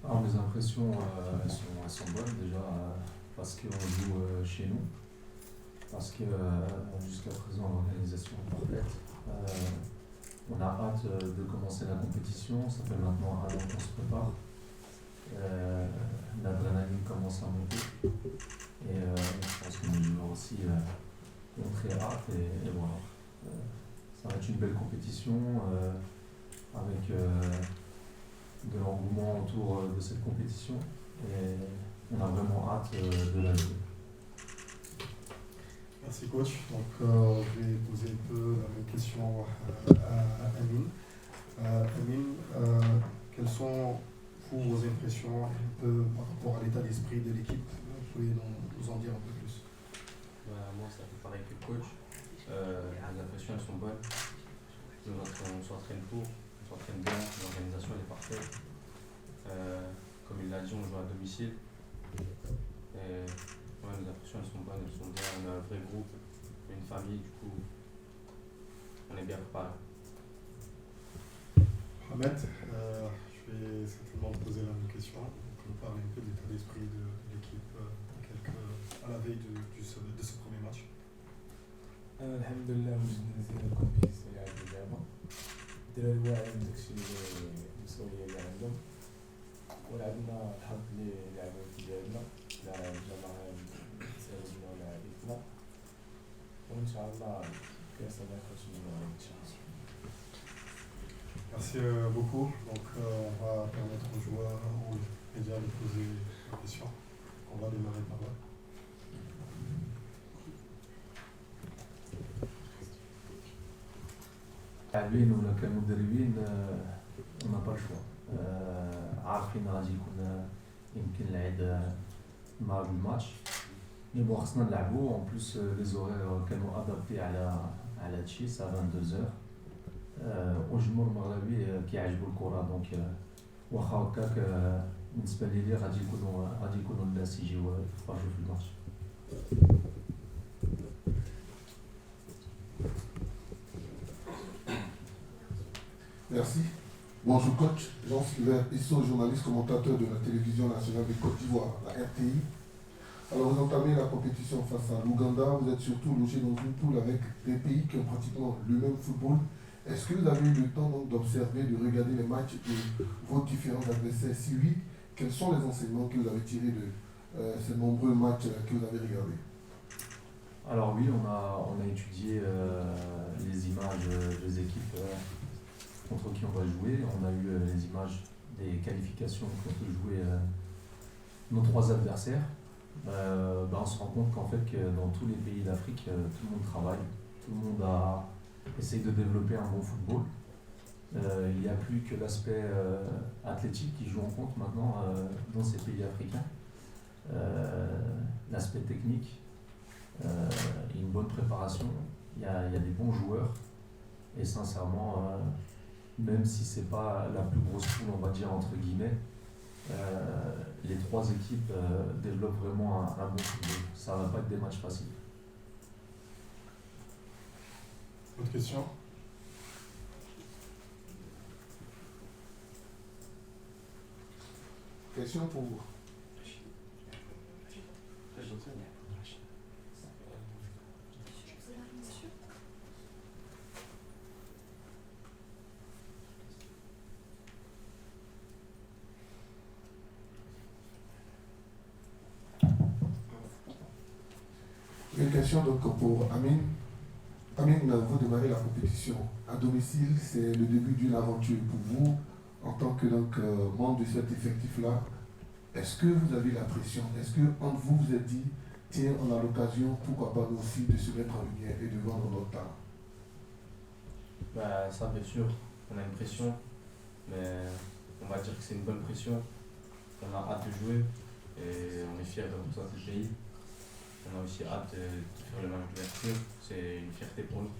Alors mes impressions, elles sont bonnes déjà parce qu'on joue chez nous, parce que jusqu'à présent l'organisation est parfaite. On a hâte de commencer la compétition, ça fait maintenant 1 an qu'on se prépare. L'adrénaline commence à monter et je pense que nos joueurs aussi ont très hâte et voilà. Ça va être une belle compétition avec de l'engouement autour de cette compétition et on a vraiment hâte de la jouer. Merci coach. Donc je vais poser un peu la même question à Amine. Amine, quelles sont vos impressions un peu par rapport à l'état d'esprit de l'équipe? Vous pouvez nous en dire un peu plus? Moi, c'est un peu pareil que le coach. Les impressions, elles sont bonnes. On s'entraîne pour, on s'entraîne bien, l'organisation elle est parfaite. Comme il l'a dit, on joue à domicile. Et ouais, les impressions elles sont bonnes, elles sont bien. On a un vrai groupe, une famille, du coup, on est bien préparé. Ahmed, je vais certainement te poser la même question. Donc, on parle un peu de l'état d'esprit de l'équipe à la veille de ce premier match. الحمد لله وجدنا زين الكومبيتيسيون اللي عندنا دابا الدراري واعيين بداكشي المسؤوليه اللي عندهم ولعبنا الحظ اللي لعبوا ديالنا لا الجماعه ساعدنا ولا عرفنا وان شاء الله كاس ما يخرج منه ان شاء الله. Merci beaucoup. Donc on va permettre aux joueurs, aux médias de poser des questions. On va démarrer par là. لاعبين ولا كمدربين ما با الشوا عارفين غادي يكون يمكن العيد نهار الماتش مي بون خصنا نلعبو اون بلوس لي زورير كانوا ادابتي على هادشي سا 22h والجمهور المغربي كيعجبو الكرة دونك واخا هكاك بالنسبة لي غادي يكونوا الناس يجيو يتفرجوا في الماتش. Merci. Bonjour coach, Jean-Sylvain Isso, journaliste commentateur de la télévision nationale de Côte d'Ivoire, la RTI. Alors vous entamez la compétition face à l'Ouganda, vous êtes surtout logé dans une poule avec des pays qui ont pratiquement le même football. Est-ce que vous avez eu le temps donc d'observer, de regarder les matchs de vos différents adversaires? Si oui, quels sont les enseignements que vous avez tirés de ces nombreux matchs que vous avez regardés? Alors oui, on a étudié les images des équipes contre qui on va jouer. On a eu les images des qualifications contre jouer nos 3 adversaires. On se rend compte qu'en fait que dans tous les pays d'Afrique, tout le monde travaille, tout le monde essaye de développer un bon football. Il n'y a plus que l'aspect athlétique qui joue en compte maintenant dans ces pays africains. L'aspect technique, une bonne préparation, il y a des bons joueurs et sincèrement, même si c'est pas la plus grosse poule, on va dire entre guillemets, les 3 équipes développent vraiment un bon football. Ça va pas être des matchs faciles. Autre question? Question pour vous. Une question donc pour Amine. Amine, vous démarrez la compétition à domicile, c'est le début d'une aventure pour vous en tant que membre de cet effectif-là. Est-ce que vous avez la pression? Est-ce que entre vous vous êtes dit, tiens, on a l'occasion, pourquoi pas nous aussi, de se mettre en lumière et de vendre notre talent? Ça bien sûr, on a une pression, mais on va dire que c'est une bonne pression. On a hâte de jouer et on est fiers de représenter le pays. On a aussi hâte de faire le match d'ouverture, c'est une fierté pour nous.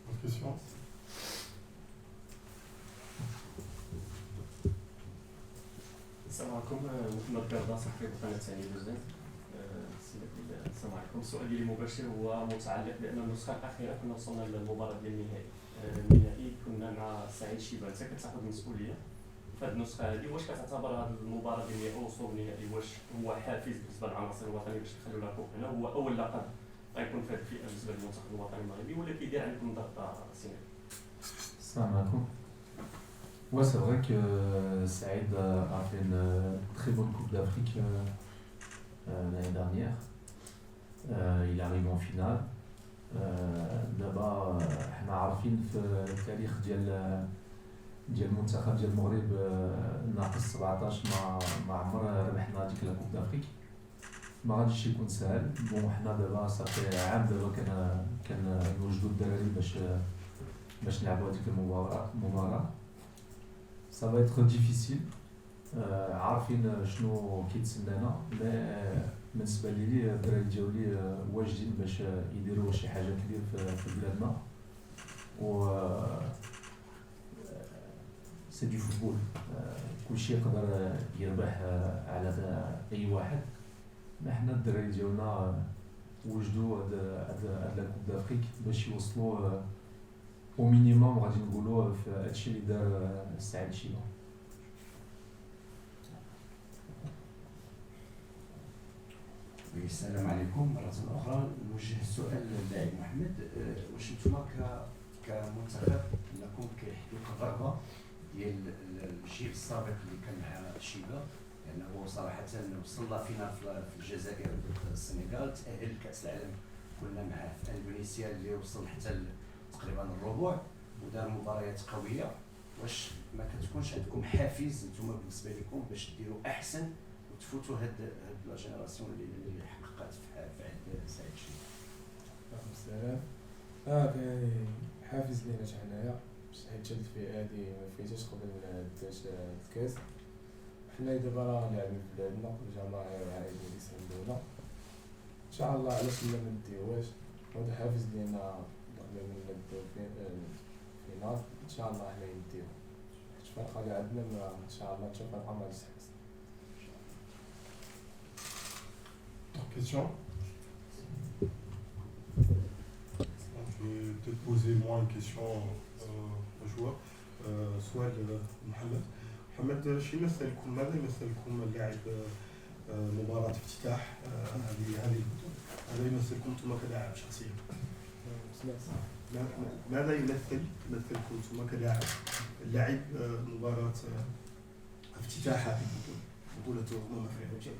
Autre question? السلام عليكم محمد كرده صحفي قناه ثاني بزاف. السلام عليكم. السؤال ديالي مباشر هو متعلق بان النسخه الاخيره كنا وصلنا للمباراه ديال النهائي كنا كنا مع سعيد شيبان انت كتاخذ المسؤوليه في هذه النسخه هذه. واش كتعتبر هذه المباراه ديال الوصول النهائي واش هو حافز بالنسبه للعناصر الوطنيه باش يخلوا لا كوب هنا هو اول لقب غيكون في هذه الفئه بالنسبه للمنتخب الوطني المغربي ولا كيدير عليكم ضغط سيني؟ Salam alaikum. Ouais, c'est vrai que Saïd a fait une très bonne Coupe d'Afrique l'année dernière. Il arrive en finale. دابا حنا عارفين في التاريخ ديال المنتخب ديال المغرب ناقص 17 ما عمر ربحنا هذيك لا كوب دافريك. ما غاديش يكون سهل. بون حنا دابا صافي عام دابا كنوجدوا الدراري باش نلعبوا هذيك المباراة. Ça va être difficile. عارفين شنو كيتسنانا مي بالنسبه لي الدراري ديالي واجدين باش يديروا شي حاجه كبيره في بلادنا و سي دو فوتبول كلشي يقدر يربح على اي واحد. ما حنا الدراري ديالنا وجدوا هاد لا كوب دافريك باش يوصلوا او مينيموم غادي نقولوا في هادشي اللي دار سعيد شيبه. السلام عليكم مرة أخرى. نوجه السؤال للاعب محمد، واش نتوما كمنتخب انكم كيحدوك الرغبة ديال الجيل السابق اللي كان مع شيبة، لأنه صراحة وصل لفينال في الجزائر ضد السنغال، تأهل لكأس العالم كنا معاه في اندونيسيا اللي وصل حتى تقريبا الربع ودار مباريات قوية. واش ما كتكونش عندكم حافز نتوما بالنسبة لكم باش ديروا أحسن وتفوتوا هاد لا جينيراسيون اللي حققت في عهد سعيد شيبة؟ السلام. كاين حافز لينا حنايا حيت هاد الفئه هادي ما فايتاش قبل الكاس. حنا دابا راه لاعبين في بلادنا الجماهير عايدين يساندونا ان شاء الله. علاش لا منديوهاش؟ هذا حافز لينا قبل من نبداو فينال ان شاء الله حنا نديوه. حيت الفرقه اللي عندنا ان شاء الله تشوف فرقه ما تستحق. Question. Je vais peut-être poser moi une question aux joueurs. سؤال محمد. محمد، شو يمثلكم، ماذا يمثلكم اللاعب مباراة افتتاح هذه البطولة؟ ماذا يمثلكم انتم كلاعب شخصيا؟ ماذا يمثلكم انتم كلاعب اللاعب مباراة افتتاح هذه البطولة، بطولة أفريقيا؟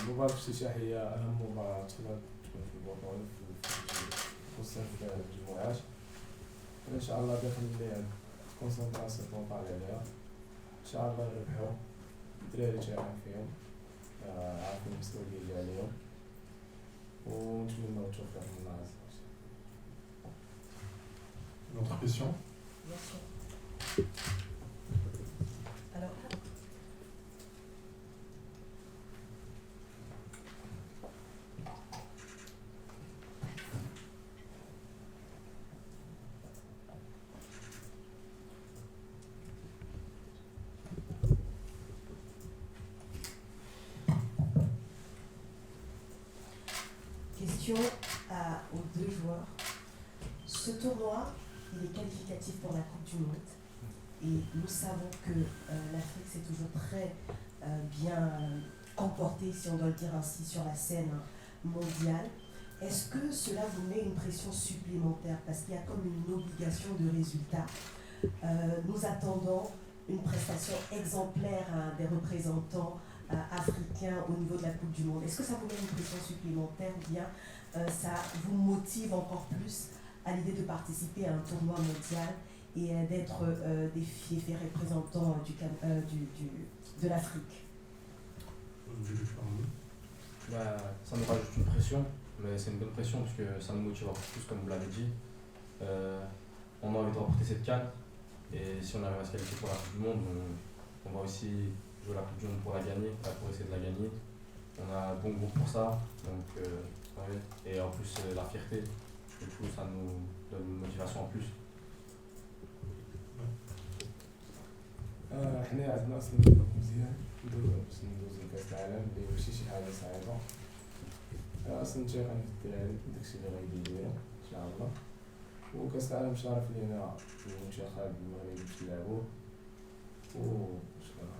مباراة افتتاحية أهم مباراة تقدر تكون في البطولة خصوصا في المجموعات. إن شاء الله داخل اللعب كونسونطراسيون طوطال عليها إن شاء الله نربحو. الدراري تاعهم فيهم عارفين المسؤولية اللي عليهم ونتمنى التوفيق من الله عز وجل. Une autre question? Bien sûr. Alors, question aux deux joueurs. Ce tournoi, il est qualificatif pour la Coupe du Monde. Et nous savons que l'Afrique s'est toujours très bien comportée, si on doit le dire ainsi, sur la scène mondiale. Est-ce que cela vous met une pression supplémentaire? Parce qu'il y a comme une obligation de résultat. Nous attendons une prestation exemplaire des représentants africains au niveau de la Coupe du Monde. Est-ce que ça vous met une pression supplémentaire ou bien ça vous motive encore plus à l'idée de participer à un tournoi mondial et d'être des fiefs représentants de l'Afrique? Ça nous rajoute une pression, mais c'est une bonne pression parce que ça nous motive encore plus, comme vous l'avez dit. On a envie de remporter cette CAN et si on arrive à se qualifier pour la Coupe du Monde, on va aussi jouer la Coupe du Monde pour la gagner, pour essayer de la gagner. On a un bon groupe pour ça, donc, et en plus la fierté, du coup ça nous donne une motivation en plus. حنا عندنا اصلا مبروك مزيان ندوزو لكاس العالم اللي ماشي شي حاجه صعيبه. اصلا تيقن في الدراري داكشي اللي غيديرو ان ان شاء الله. وكاس العالم شرف لينا المنتخب المغربي باش نلعبوه وشكرا.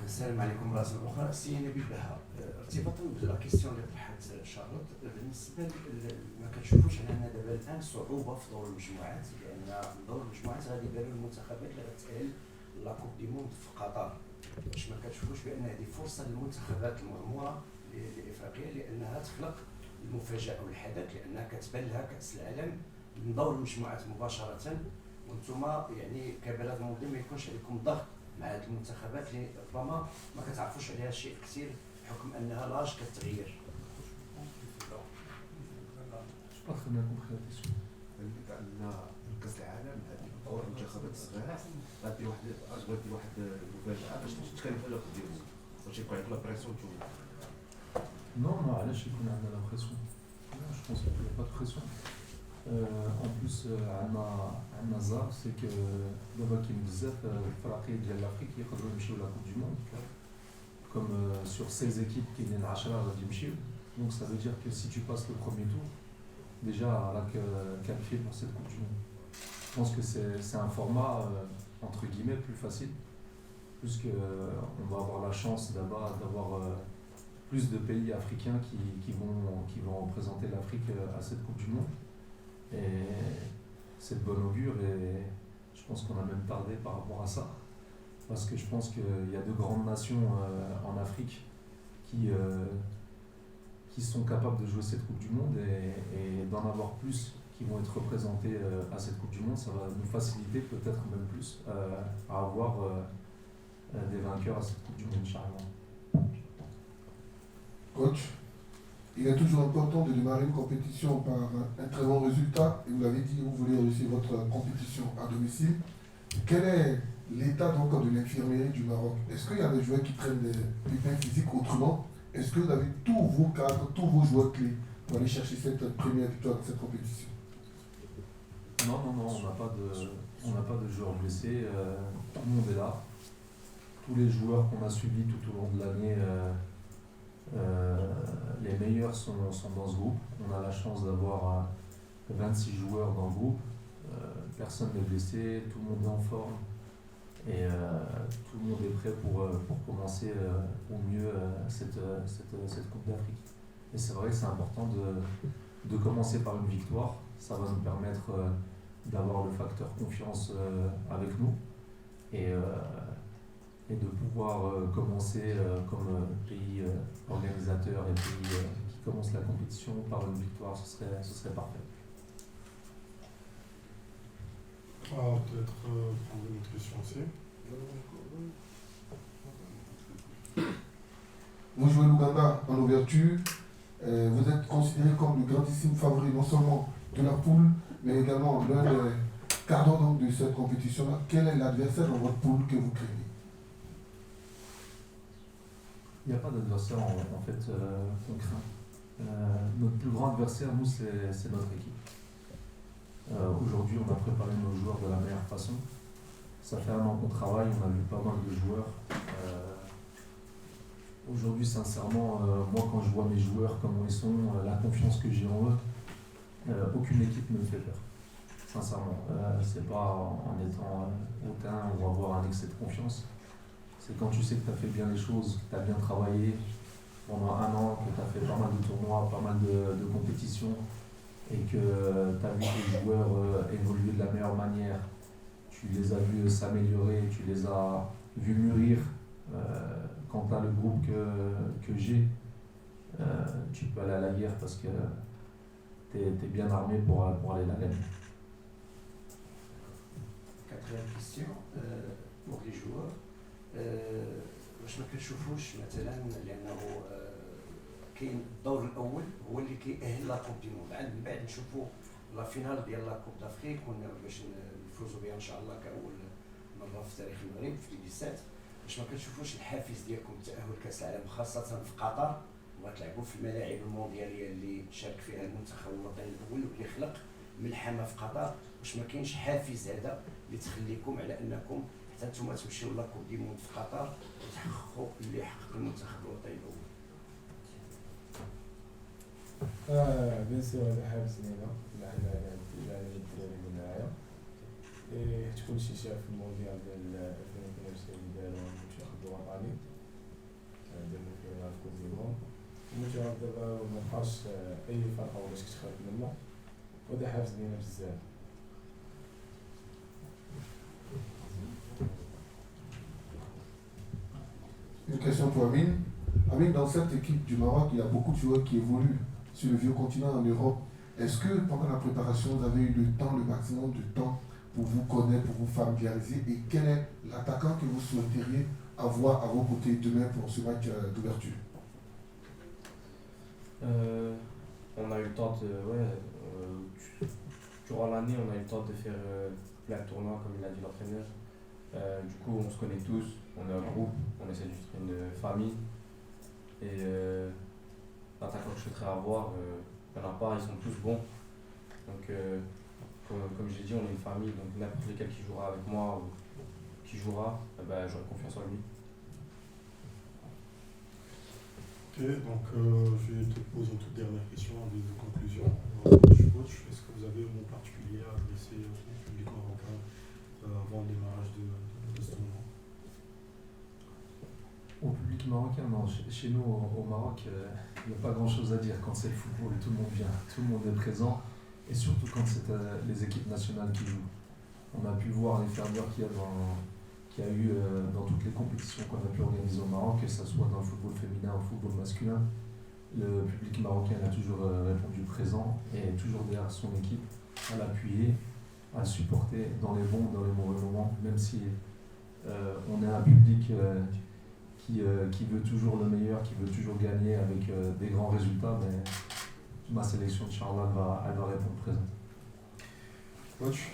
السلام عليكم مرة أخرى. سي نبيل بها، ارتباطا بلا كيستيون اللي طرحت شارلوت، بالنسبة ما كتشوفوش أننا دابا الآن صعوبة في دور المجموعات، لأن دور المجموعات غادي يبانو المنتخبات اللي غتأهل لا كوب دي موند في قطر. واش ما كتشوفوش بأن هذه فرصة للمنتخبات المغمورة لإفريقيا لأنها تخلق المفاجأة والحدث، لأنها كتبان لها كأس العالم من دور المجموعات مباشرة، وانتم يعني كبلد منظم ما يكونش عليكم ضغط مع هذه المنتخبات اللي ربما ما كتعرفوش عليها شيء كثير بحكم انها لاج كتغير. Pas très bien compris la question. عندنا كاس العالم هذه دور المنتخبات الصغيره غادي واحد المفاجاه باش تتكلف على ديالو باش يكون عندك لا بريسيون. Non, non, علاش يكون عندنا la pression. Non, je pense qu'il n'y a pas de pression. En plus, عندنا زار سي كو دابا كاين بزاف الفرق ديال l'Afrique يقدروا يمشيو لا كوب دو موند. Comme sur 16 équipes كاينين 10 غادي يمشيو. Donc ça veut dire que si tu passes le premier tour, déjà là qualifié pour cette Coupe du Monde. Je pense que c'est un format entre guillemets plus facile, puisque on va avoir la chance d'avoir plus de pays africains qui vont représenter l'Afrique à cette Coupe du Monde. Et c'est de bon augure et je pense qu'on a même tardé par rapport à ça, parce que je pense qu'il y a de grandes nations en Afrique qui sont capables de jouer cette Coupe du Monde et d'en avoir plus qui vont être représentés à cette Coupe du Monde. Ça va nous faciliter peut-être même plus à avoir des vainqueurs à cette Coupe du Monde, Inch'Allah. Coach, il est toujours important de démarrer une compétition par un très bon résultat. Et vous l'avez dit, vous voulez réussir votre compétition à domicile. Quel est l'état donc de l'infirmerie du Maroc? Est-ce qu'il y a des joueurs qui traînent des pépins physiques autrement? Est-ce que vous avez tous vos cadres, tous vos joueurs clés pour aller chercher cette première victoire de cette compétition? Non, on n'a pas de joueurs blessés. Tout le monde est là. Tous les joueurs qu'on a suivis tout au long de l'année, les meilleurs sont dans ce groupe. On a la chance d'avoir 26 joueurs dans le groupe. Personne n'est blessé, tout le monde est en forme. Et tout le monde est prêt pour commencer au mieux cette Coupe d'Afrique. Et c'est vrai que c'est important de commencer par une victoire. Ça va nous permettre d'avoir le facteur confiance avec nous et de pouvoir commencer comme pays organisateur et pays qui commence la compétition par une victoire. Ce serait parfait. Peut-être prendre une autre question aussi. Vous jouez l'Ouganda en ouverture. Vous êtes considéré comme le grandissime favori non seulement de la poule, mais également l'un des cadres donc de cette compétition-là. Quel est l'adversaire dans votre poule que vous craignez? Il n'y a pas d'adversaire en fait qu'on craint. Notre plus grand adversaire, nous, c'est notre équipe. Aujourd'hui, on a préparé nos joueurs de la meilleure façon. Ça fait un an qu'on travaille, on a vu pas mal de joueurs. Aujourd'hui, sincèrement, moi, quand je vois mes joueurs, comment ils sont, la confiance que j'ai en eux, aucune équipe ne me fait peur. Sincèrement, c'est pas en étant hautain ou avoir un excès de confiance. C'est quand tu sais que tu as fait bien les choses, que tu as bien travaillé pendant un an, que tu as fait pas mal de tournois, pas mal de compétitions, et que tu as vu tes joueurs évoluer de la meilleure manière. Tu les as vus s'améliorer, tu les as vus mûrir. Quant à le groupe que j'ai, tu peux aller à la guerre parce que tu es bien armé pour aller la gagner. Quatrième question pour les joueurs. واش ما كتشوفوش مثلا لانه كاين الدور الاول هو اللي كيأهل لا كوب دي موند، من بعد نشوفوا لا فينال ديال لا كوب دافريك باش نفوزوا بها ان شاء الله كاول مره في تاريخ المغرب في 2017. واش ما كتشوفوش الحافز ديالكم التاهل كاس العالم خاصه في قطر وغتلعبوا في الملاعب الموندياليه اللي شارك فيها المنتخب الوطني الاول واللي خلق ملحمه في قطر؟ واش ما كاينش حافز هذا اللي تخليكم على انكم حتى نتوما تمشيو لا كوب دي موند في قطر وتحققوا اللي حقق المنتخب الوطني الاول؟ بيان سور هذا حافز لينا على الدراري اللي معايا حيت كلشي شاف المونديال ديال 2022 اللي دارو المنتخب الوطني درنا فيه الكوب دي موند. المنتخب دابا مبقاش اي فرقه ولا شي تخاف منه وهذا حافز لينا بزاف. Une question pour Amine. Amine, dans cette équipe du Maroc, il y a beaucoup de joueurs qui évoluent sur le vieux continent en Europe. Est-ce que pendant la préparation, vous avez eu le temps, le maximum de temps pour vous connaître, pour vous familiariser et quel est l'attaquant que vous souhaiteriez avoir à vos côtés demain pour ce match d'ouverture? On a eu le temps de. Durant l'année, on a eu le temps de faire plein de tournois, comme il a dit l'entraîneur. Du coup, on se connaît tous, on est un groupe, on essaie d'être une famille. Et l'attaquant que je souhaiterais avoir, il n'y en a pas, ils sont tous bons. Donc, comme j'ai dit, on est une famille, donc n'importe lequel qui jouera avec moi ou qui jouera, j'aurai confiance en lui. Ok, donc je vais te poser une toute dernière question en guise de conclusion. Monsieur coach, est-ce que vous avez un mot particulier à adresser au public marocain avant le démarrage de ce tournoi? Au public marocain, non. Chez nous, au Maroc, il n'y a pas grand-chose à dire. Quand c'est le football, tout le monde vient, tout le monde est présent. Et surtout quand c'est les équipes nationales qui jouent. On a pu voir les ferveurs qu'il y a eu dans toutes les compétitions qu'on a pu organiser au Maroc, que ce soit dans le football féminin ou le football masculin. Le public marocain a toujours répondu présent et toujours derrière son équipe, à l'appuyer, à le supporter dans les bons, dans les mauvais moments, même si on est un public qui veut toujours le meilleur, qui veut toujours gagner avec des grands résultats, mais ma sélection de Charlotte elle va répondre présente. Coach,